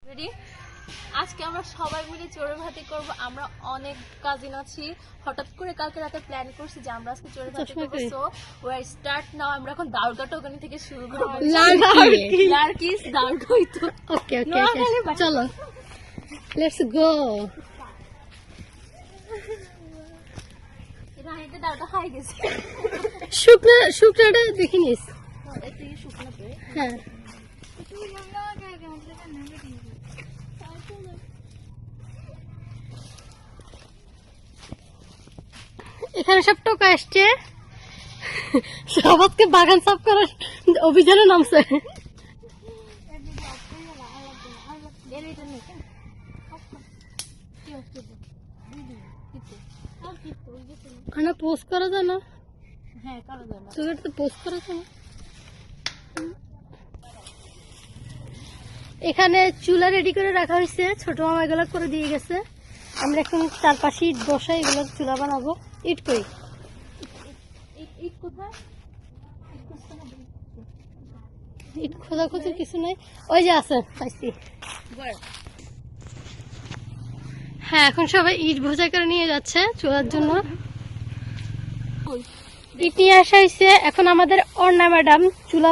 Ready? আজকে আমরা সবাই মিলে চড়ুই ভাতি করব। আমরা অনেক কাজিন আছি। হঠাৎ করে কালকে রাতে প্ল্যান করছি যে আমরা আজকে চড়ুই ভাতি করব। So we are start now. আমরা এখন দাউরটা টোকানি থেকে শুরু করব। লার্কিস দাউরটা হইতো। ওকে ওকে চলো লেটস গো। এটা হাইতে দাউরটা খাই গেছে। শুকনাটা দেখে নিস। একটু শুকনো করে। হ্যাঁ এখানে সব টোকা আসছে, সবাইকে বাগান সাফ করার অভিযানে নামছে। ওখানে পোস্ট করা যায় না? হ্যাঁ করা যাবে। তোদের তো পোস্ট করা যায় না। এখানে চুলা রেডি করে রাখা হয়েছে, ছোট মামা এগুলো করে দিয়ে গেছে। আমরা এখন চারপাশে ইট বসাই, এগুলো চুলা বানাবো। ইট কই? ইট কোথায়? ইট খোঁজাখুঁজির কিছু নাই, ওই যে আছে পাইছি। হ্যাঁ এখন সবাই ইট বোঝাই করে নিয়ে যাচ্ছে চুলার জন্য। ইট নিয়ে আসা হয়েছে। এখন আমাদের অর্ণা ম্যাডাম চুলা